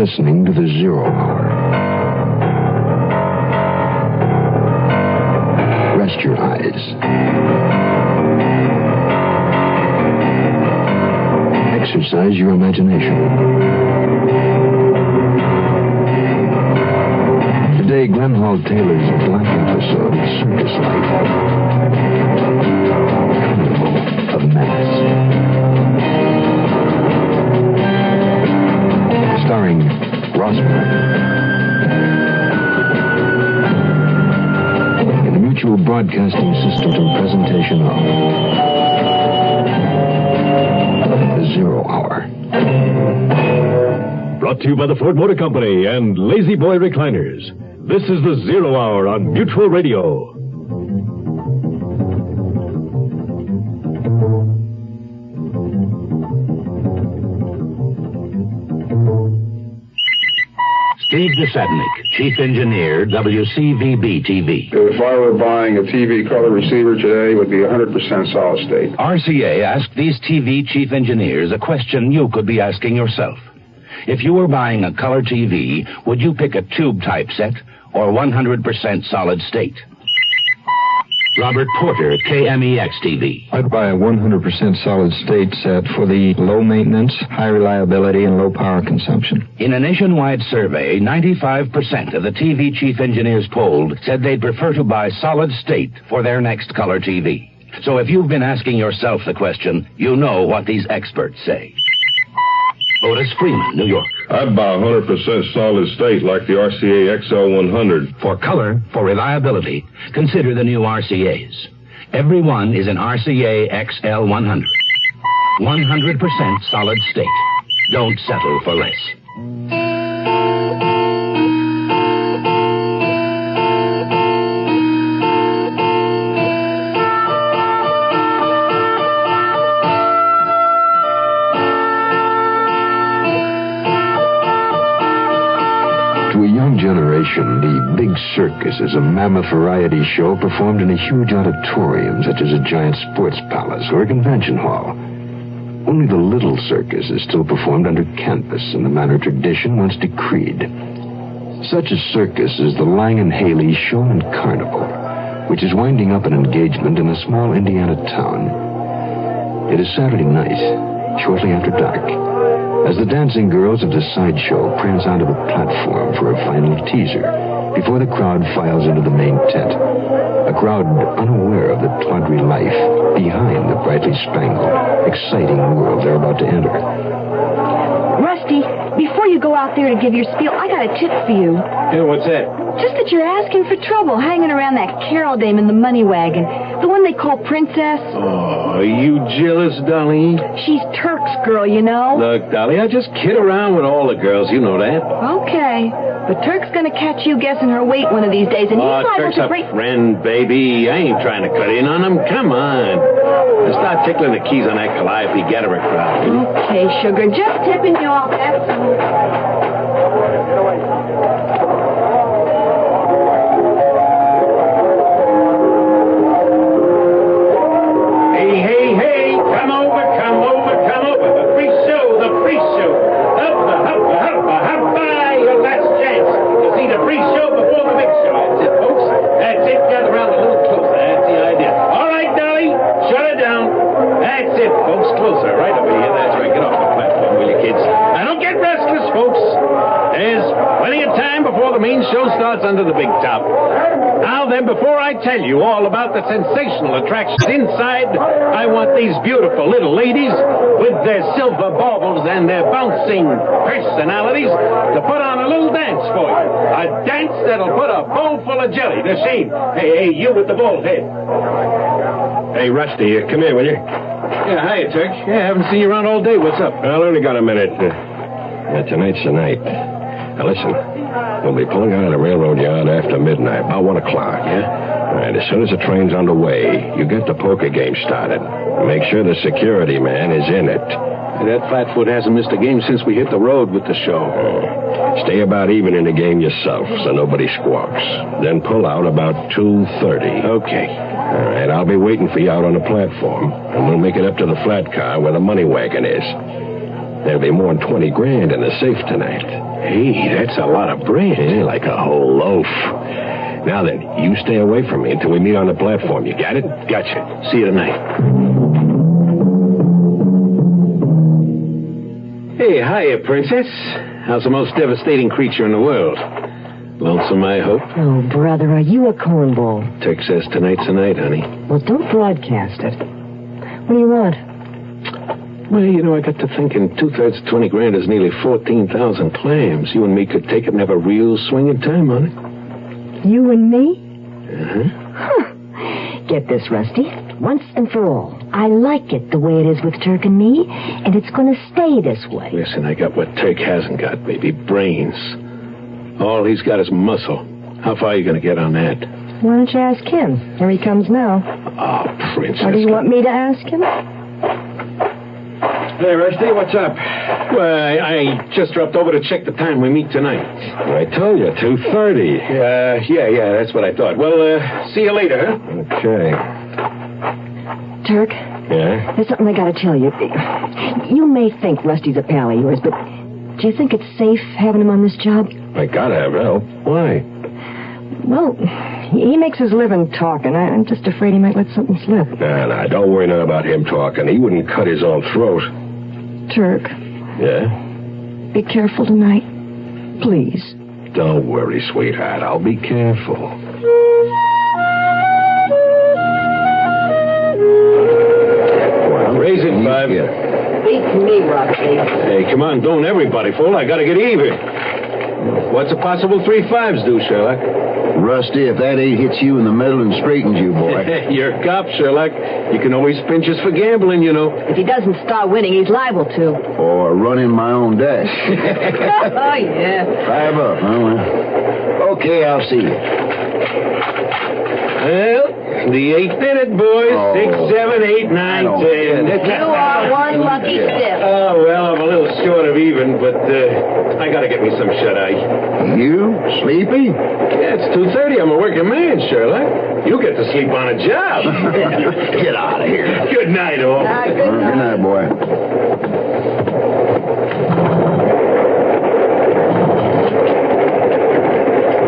listening to the 0 Hour. Rest your eyes. Exercise your imagination. Today, Glenn Hall Taylor's black episode of Circus Life. Carnival of Menace. Starring Rod Serling. In the Mutual Broadcasting System and presentation of the 0 Hour. Brought to you by the Ford Motor Company and Lazy Boy Recliners. This is the 0 Hour on Mutual Radio. Steve DeSadnik, Chief Engineer, WCVB-TV. If I were buying a TV color receiver today, it would be 100% solid state. RCA asked these TV chief engineers a question you could be asking yourself. If you were buying a color TV, would you pick a tube typeset or 100% solid state? Robert Porter, KMEX-TV. I'd buy a 100% solid state set for the low maintenance, high reliability, and low power consumption. In a nationwide survey, 95% of the TV chief engineers polled said they'd prefer to buy solid state for their next color TV. So if you've been asking yourself the question, you know what these experts say. Otis Freeman, New York. I'd buy 100% solid state like the RCA XL100. For color, for reliability, consider the new RCAs. Every one is an RCA XL100. 100% solid state. Don't settle for less. To a young generation, the Big Circus is a mammoth variety show performed in a huge auditorium, such as a giant sports palace or a convention hall. Only the Little Circus is still performed under canvas in the manner tradition once decreed. Such a circus is the Lang and Haley Show and Carnival, which is winding up an engagement in a small Indiana town. It is Saturday night, shortly after dark, as the dancing girls of the sideshow prance onto the platform for a final teaser before the crowd files into the main tent, a crowd unaware of the tawdry life behind the brightly spangled, exciting world they're about to enter. Rusty, before you go out there to give your spiel, I got a tip for you. Yeah, what's that? Just that you're asking for trouble hanging around that Carol dame in the money wagon, the one they call Princess. Oh, are you jealous, Dolly? She's Turk's girl, you know. Look, Dolly, I just kid around with all the girls. You know that. Okay, but Turk's gonna catch you guessing her weight one of these days, and he's liable Turk's to a break... friend, baby. I ain't trying to cut in on him. Come on. Now start tickling the keys on that Calliope Getter crowd. Okay, sugar, just tipping you off, that's all. Under the big top. Now then, before I tell you all about the sensational attractions inside, I want these beautiful little ladies with their silver baubles and their bouncing personalities to put on a little dance for you. A dance that'll put a bowl full of jelly to shame. Hey, you with the bald head. Hey, Rusty, come here, will you? Yeah, hiya, Turk. Yeah, haven't seen you around all day. What's up? I only got a minute. Tonight's the night. Now, listen. We'll be pulling out of the railroad yard after midnight, about 1 o'clock. Yeah? All right, as soon as the train's underway, you get the poker game started. Make sure the security man is in it. That flatfoot hasn't missed a game since we hit the road with the show. Stay about even in the game yourself, so nobody squawks. Then pull out about 2:30. Okay. All right, I'll be waiting for you out on the platform, and we'll make it up to the flat car where the money wagon is. There'll be more than 20 grand in the safe tonight. Hey, that's a lot of bread. Yeah, like a whole loaf. Now then, you stay away from me until we meet on the platform. You got it? Gotcha. See you tonight. Hey, hiya, Princess. How's the most devastating creature in the world? Lonesome, I hope. Oh, brother, are you a cornball? Turk says tonight's the night, honey. Well, don't broadcast it. What do you want? Well, you know, I got to thinking 2/3 of 20 grand is nearly 14,000 clams. You and me could take it and have a real swinging time on it. You and me? Uh-huh. Huh. Get this, Rusty. Once and for all, I like it the way it is with Turk and me, and it's going to stay this way. Listen, I got what Turk hasn't got, baby. Brains. All he's got is muscle. How far are you going to get on that? Why don't you ask him? Here he comes now. Oh, Princess. Or do you want me to ask him? Hey, Rusty, what's up? Well, I just dropped over to check the time we meet tonight. I told you, 2:30. Yeah, that's what I thought. Well, see you later, huh? Okay. Turk, Yeah? there's something I got to tell you. You may think Rusty's a pal of yours, but do you think it's safe having him on this job? I gotta have help. Why? Well, he makes his living talking. I'm just afraid he might let something slip. Nah, don't worry none about him talking. He wouldn't cut his own throat. Turk, Yeah? be careful tonight. Please. Don't worry, sweetheart. I'll be careful. Raise it, 5. Beat me, Rusty. Hey, come on, don't everybody, fool. I gotta get even. What's a possible 3 5s do, Sherlock? Rusty, if that 8 hits you in the middle and straightens you, boy. You're a cop, Sherlock. You can always pinch us for gambling, you know. If he doesn't start winning, he's liable to. Or running my own dash. Oh, yeah. 5 up, huh? Well, okay, I'll see you. Well, the 8th in it, boys. Oh, 6, 7, 8, 9, 10. You are one lucky stiff. Oh, well, I'm a little short of even, but I gotta get me some shut-eye. You? Sleepy? Yeah, it's 2:30. I'm a working man, Sherlock. You get to sleep on a job. Get out of here. Good night, all. Good night, boy.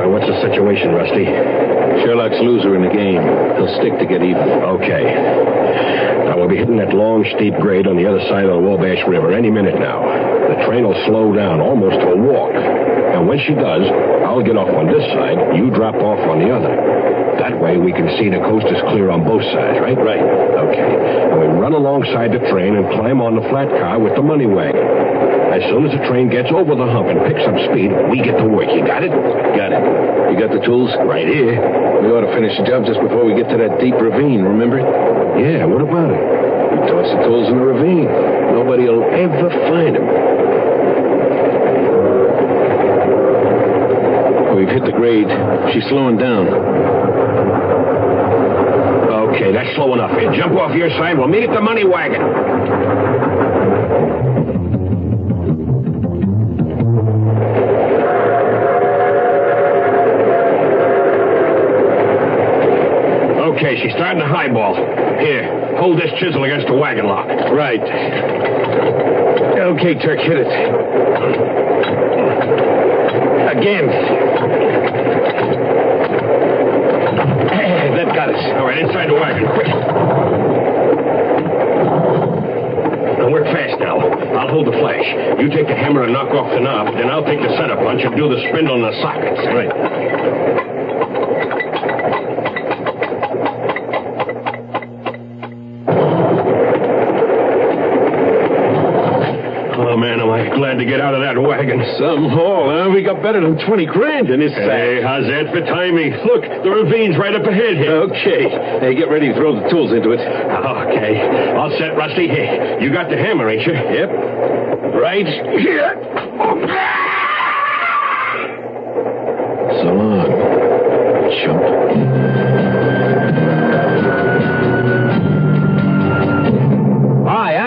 What's the situation, Rusty? Sherlock's loser in the game. He'll stick to get even. Okay. Now, we'll be hitting that long, steep grade on the other side of the Wabash River any minute now. The train will slow down almost to a walk. And when she does, I'll get off on this side, you drop off on the other. That way we can see the coast is clear on both sides, right? Right. Okay. And we run alongside the train and climb on the flat car with the money wagon. As soon as the train gets over the hump and picks up speed, we get to work. You got it? Got it. You got the tools? Right here. We ought to finish the job just before we get to that deep ravine, remember? Yeah, what about it? We toss the tools in the ravine. Nobody will ever find them. We've hit the grade. She's slowing down. Okay, that's slow enough. Here, jump off your side. We'll meet at the money wagon. Okay, she's starting to highball. Here, hold this chisel against the wagon lock. Right. Okay, Turk, hit it. Again. That got us. All right, inside the wagon, quick. Now, work fast now. I'll hold the flash. You take the hammer and knock off the knob, then I'll take the center punch and do the spindle and the sockets. Right. Glad to get out of that wagon. Some haul, huh? We got better than 20 grand in this sack. Hey, how's that for timing? Look, the ravine's right up ahead here. Okay. Hey, get ready to throw the tools into it. Okay. All set, Rusty. Hey, you got the hammer, ain't you? Yep. Right here. So long, chump.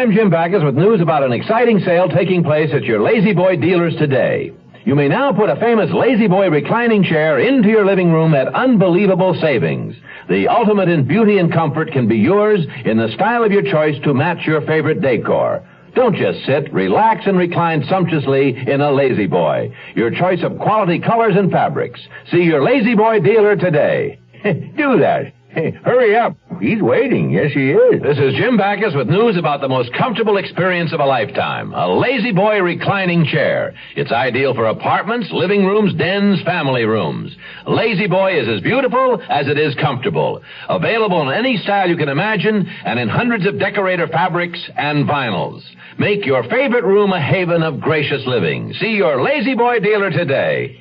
I'm Jim Backus with news about an exciting sale taking place at your Lazy Boy dealers today. You may now put a famous Lazy Boy reclining chair into your living room at unbelievable savings. The ultimate in beauty and comfort can be yours in the style of your choice to match your favorite decor. Don't just sit, relax, and recline sumptuously in a Lazy Boy. Your choice of quality colors and fabrics. See your Lazy Boy dealer today. Do that. Hey, hurry up. He's waiting. Yes, he is. This is Jim Backus with news about the most comfortable experience of a lifetime. A Lazy Boy reclining chair. It's ideal for apartments, living rooms, dens, family rooms. Lazy Boy is as beautiful as it is comfortable. Available in any style you can imagine and in hundreds of decorator fabrics and vinyls. Make your favorite room a haven of gracious living. See your Lazy Boy dealer today.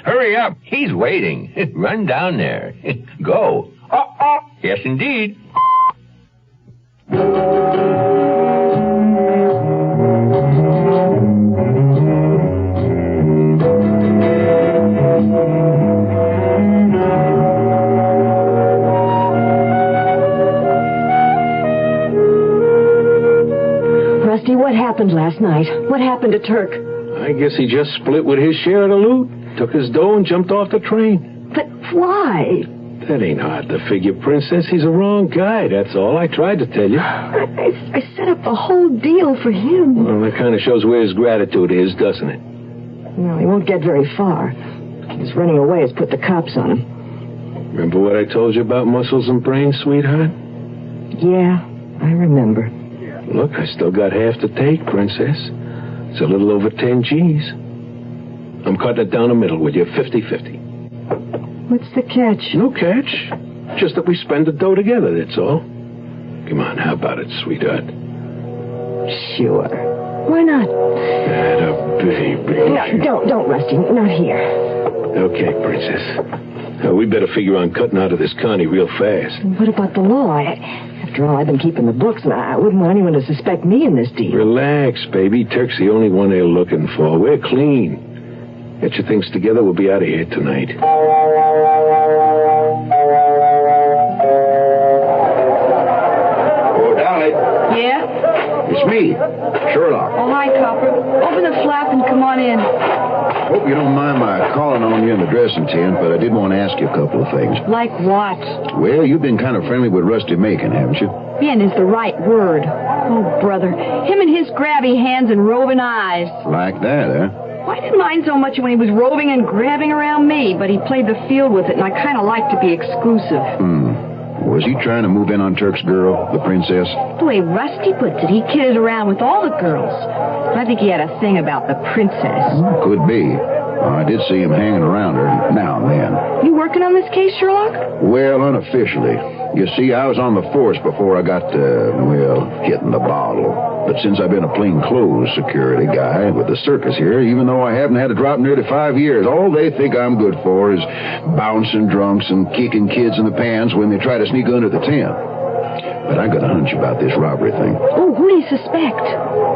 Hurry up. He's waiting. Run down there. Go. Yes, indeed. Rusty, what happened last night? What happened to Turk? I guess he just split with his share of the loot, took his dough and jumped off the train. But why? That ain't hard to figure, Princess. He's a wrong guy, that's all. I tried to tell you. I set up the whole deal for him. Well, that kind of shows where his gratitude is, doesn't it? Well, he won't get very far. His running away has put the cops on him. Remember what I told you about muscles and brains, sweetheart? Yeah, I remember. Look, I still got half to take, Princess. It's a little over 10 G's. I'm cutting it down the middle with you, 50-50. What's the catch? No catch. Just that we spend the dough together, that's all. Come on, how about it, sweetheart? Sure. Why not? Atta baby. No, don't, Rusty. Not here. Okay, Princess. We better figure on cutting out of this Connie real fast. What about the law? After all, I've been keeping the books, and I wouldn't want anyone to suspect me in this deal. Relax, baby. Turk's the only one they're looking for. We're clean. Get your things together. We'll be out of here tonight. Oh, Dolly. Yeah? It's me, Sherlock. Oh, hi, Copper. Open the flap and come on in. Hope you don't mind my calling on you in the dressing tent, but I did want to ask you a couple of things. Like what? Well, you've been kind of friendly with Rusty Macon, haven't you? Ben is the right word. Oh, brother. Him and his grabby hands and roving eyes. Like that, huh? Well, I didn't mind so much when he was roving and grabbing around me, but he played the field with it, and I kind of like to be exclusive. Was he trying to move in on Turk's girl, the princess? The way Rusty puts it, he kidded around with all the girls. I think he had a thing about the princess. Could be. I did see him hanging around her now and then. You working on this case, Sherlock? Well, unofficially. You see, I was on the force before I got hitting the bottle. But since I've been a plainclothes security guy with the circus here, even though I haven't had a drop in nearly 5 years, all they think I'm good for is bouncing drunks and kicking kids in the pants when they try to sneak under the tent. But I got a hunch about this robbery thing. Oh, who do you suspect?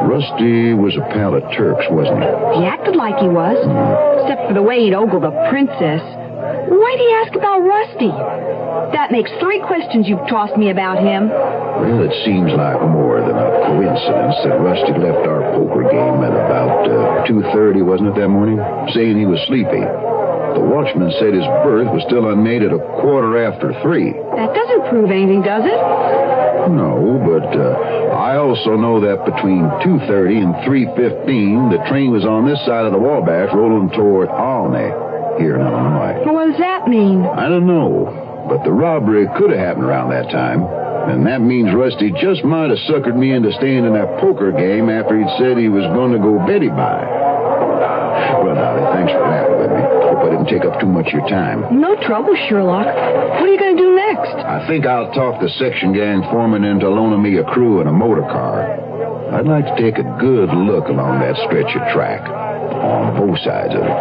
Rusty was a pal of Turk's, wasn't he? He acted like he was. Except for the way he'd ogle the princess. Why'd he ask about Rusty? That makes 3 questions you've tossed me about him. Well, it seems like more than a coincidence that Rusty left our poker game at about 2:30, wasn't it, that morning? Saying he was sleepy. The watchman said his berth was still unmade at 3:15. That doesn't prove anything, does it? No, but I also know that between 2:30 and 3:15, the train was on this side of the Wabash rolling toward Olney, here in Illinois. Well, what does that mean? I don't know, but the robbery could have happened around that time. And that means Rusty just might have suckered me into staying in that poker game after he'd said he was going to go Betty by. Well, Dolly, thanks for laughing with me. Hope I didn't take up too much of your time. No trouble, Sherlock. What are you going to do next? I think I'll talk the section gang foreman into loaning me a crew and a motor car. I'd like to take a good look along that stretch of track, on both sides of it.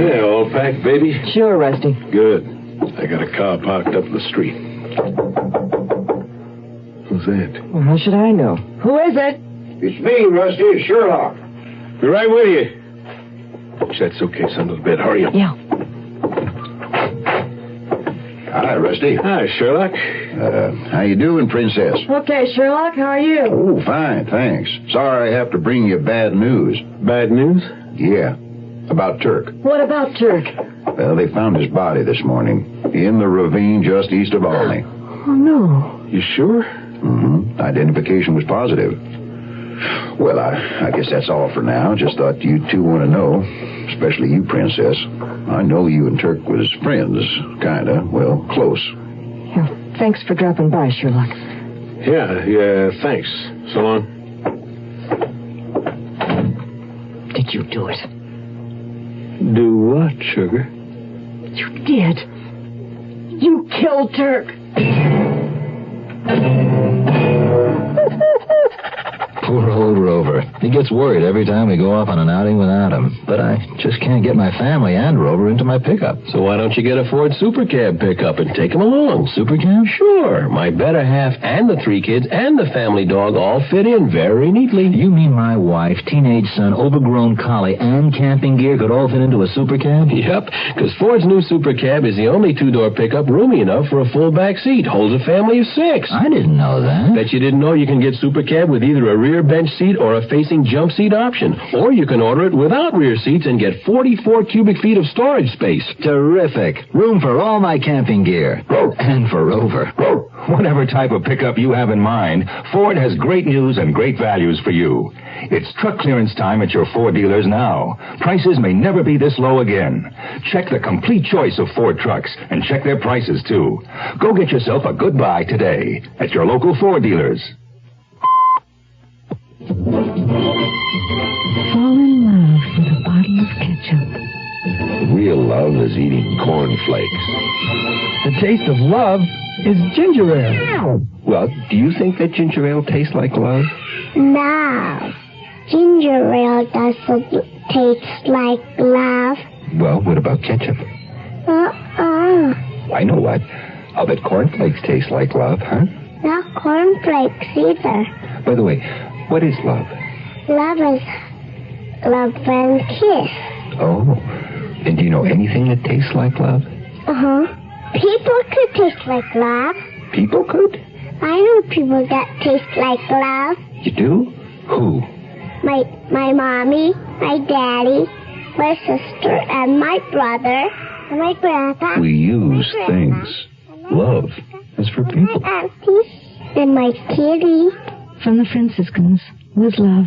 Yeah, all packed, baby? Sure, Rusty. Good. I got a car parked up the street. Who's that? Well, how should I know? Who is it? It's me, Rusty. It's Sherlock. Be right with you. Push that suitcase under the bed. Hurry up. Yeah. Hi, Rusty. Hi, Sherlock. How you doing, Princess? Okay, Sherlock, how are you? Oh, fine, thanks. Sorry I have to bring you bad news. Bad news? Yeah, about Turk. What about Turk? Well, they found his body this morning in the ravine just east of Olney. Oh, no. You sure? Mm-hmm. Identification was positive. Well, I guess that's all for now. Just thought you two want to know, especially you, Princess. I know you and Turk was friends, kinda. Well, close. Yeah, thanks for dropping by, Sherlock. Yeah, thanks. So long. Did you do it? Do what, sugar? You did. You killed Turk. Poor old Rover. He gets worried every time we go off on an outing without him. But I just can't get my family and Rover into my pickup. So why don't you get a Ford Super Cab pickup and take him along? Super Cab? Sure. My better half and the 3 kids and the family dog all fit in very neatly. You mean my wife, teenage son, overgrown collie, and camping gear could all fit into a Super Cab? Yep, because Ford's new Super Cab is the only 2-door pickup roomy enough for a full back seat. Holds a family of 6. I didn't know that. Bet you didn't know you can get Super Cab with either a rear bench seat or a facing jump seat option. Or you can order it without rear seats and get 44 cubic feet of storage space. Terrific. Room for all my camping gear. And for Rover. Whatever type of pickup you have in mind, Ford has great news and great values for you. It's truck clearance time at your Ford dealers now. Prices may never be this low again. Check the complete choice of Ford trucks and check their prices, too. Go get yourself a good buy today at your local Ford dealers. Fall in love with a bottle of ketchup. Real love is eating cornflakes. The taste of love is ginger ale. Well, do you think that ginger ale tastes like love? No. Ginger ale doesn't taste like love. Well, what about ketchup? I know what. I'll bet cornflakes taste like love, huh? Not cornflakes either. By the way, what is love? Love is love and kiss. Oh. And do you know anything that tastes like love? Uh-huh. People could taste like love. People could? I know people that taste like love. You do? Who? My mommy, my daddy, my sister, and my brother, and my grandpa. We use things. Love is for people. My auntie, and my kitty. From the Franciscans, with love.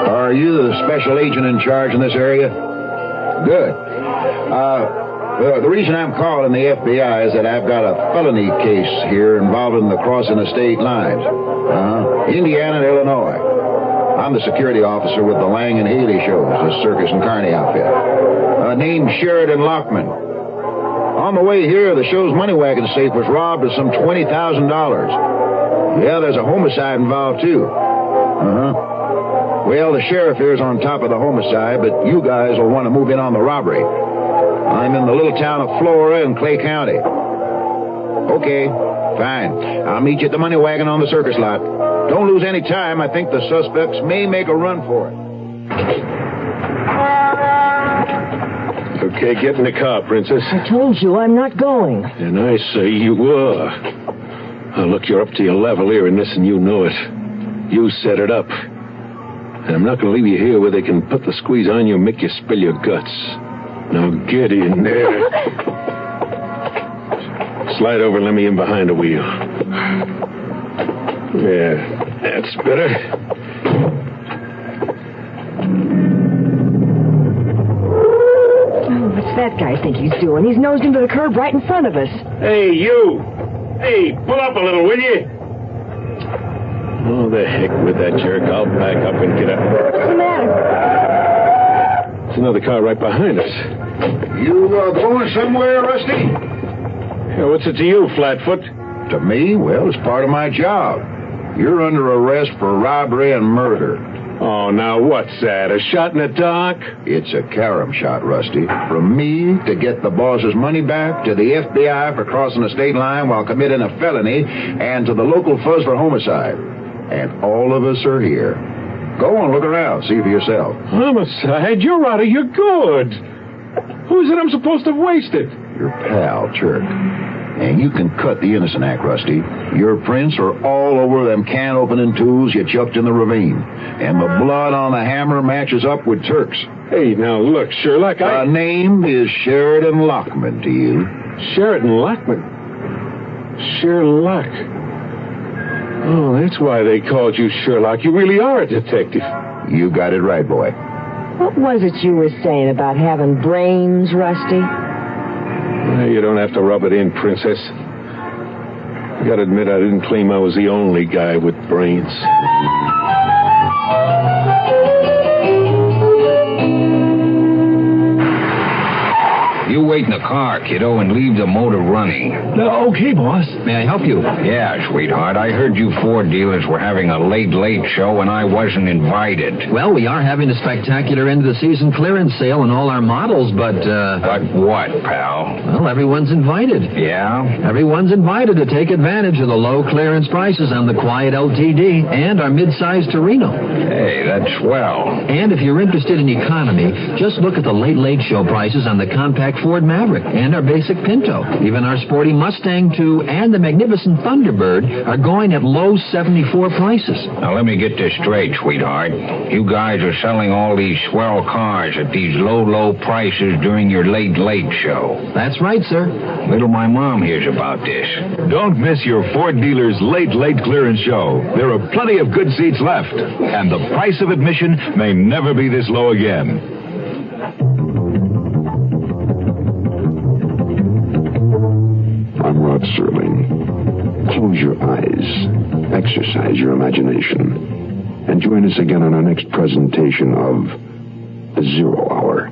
Are you the special agent in charge in this area? Good. Well, the reason I'm calling the FBI is that I've got a felony case here involving the crossing of state lines. Indiana and Illinois. I'm the security officer with the Lang and Haley shows, the circus and carny outfit. Named Sheridan Lockman. On the way here, the show's money wagon safe was robbed of some $20,000. Yeah, there's a homicide involved, too. Well, the sheriff here's on top of the homicide, but you guys will want to move in on the robbery. I'm in the little town of Flora in Clay County. Okay, fine. I'll meet you at the money wagon on the circus lot. Don't lose any time. I think the suspects may make a run for it. Okay, get in the car, Princess. I told you I'm not going. And I say you were. Look, you're up to your level here in this, and you know it. You set it up. And I'm not going to leave you here where they can put the squeeze on you and make you spill your guts. Now get in there. Slide over and let me in behind the wheel. Yeah, that's better. Oh, what's that guy think he's doing? He's nosed into the curb right in front of us. Hey, you! Hey, pull up a little, will you? Oh, the heck with that jerk. I'll back up and get up. What's the matter? There's another car right behind us. You going somewhere, Rusty? Yeah, what's it to you, Flatfoot? To me? Well, it's part of my job. You're under arrest for robbery and murder. Oh, now what's that? A shot in the dark? It's a carom shot, Rusty. From me to get the boss's money back, to the FBI for crossing the state line while committing a felony, and to the local fuzz for homicide. And all of us are here. Go and look around. See for yourself. Homicide? You're out of your good. Who is it I'm supposed to have wasted? Your pal, Turk. And you can cut the innocent act, Rusty. Your prints are all over them can-opening tools you chucked in the ravine. And the blood on the hammer matches up with Turk's. Hey, now look, Sherlock, The name is Sheridan Lockman to you. Sheridan Lockman? Sherlock. Oh, that's why they called you Sherlock. You really are a detective. You got it right, boy. What was it you were saying about having brains, Rusty? You don't have to rub it in, Princess. I gotta admit, I didn't claim I was the only guy with brains. You wait in the car, kiddo, and leave the motor running. Okay, boss. May I help you? Yeah, sweetheart. I heard you Ford dealers were having a late show, and I wasn't invited. Well, we are having a spectacular end-of-the-season clearance sale on all our models, but, But what, pal? well, everyone's invited. Yeah? Everyone's invited to take advantage of the low clearance prices on the Quiet LTD and our mid-size Torino. Hey, that's swell. And if you're interested in economy, just look at the late show prices on the compact Ford Maverick and our basic Pinto. Even our sporty Mustang 2 and the magnificent Thunderbird are going at low 74 prices. Now, let me get this straight, sweetheart. You guys are selling all these swell cars at these low prices during your late show. That's right, sir. Wait till my mom hears about this. Don't miss your Ford dealer's late clearance show. There are plenty of good seats left, and the price of admission may never be this low again. I'm Rod Serling. Close your eyes, exercise your imagination, and join us again on our next presentation of The 0 Hour.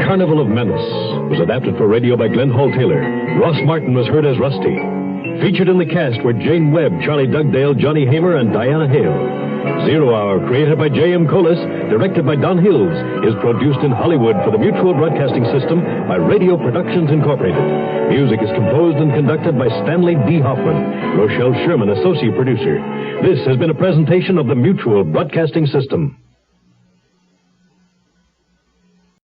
Carnival of Menace was adapted for radio by Glenn Hall Taylor. Ross Martin was heard as Rusty. Featured in the cast were Jane Webb, Charlie Dugdale, Johnny Hamer, and Diana Hale. 0 Hour, created by J.M. Kholos, directed by Don Hills, is produced in Hollywood for the Mutual Broadcasting System by Radio Productions Incorporated. Music is composed and conducted by Stanley D. Hoffman. Rochelle Sherman, associate producer. This has been a presentation of the Mutual Broadcasting System.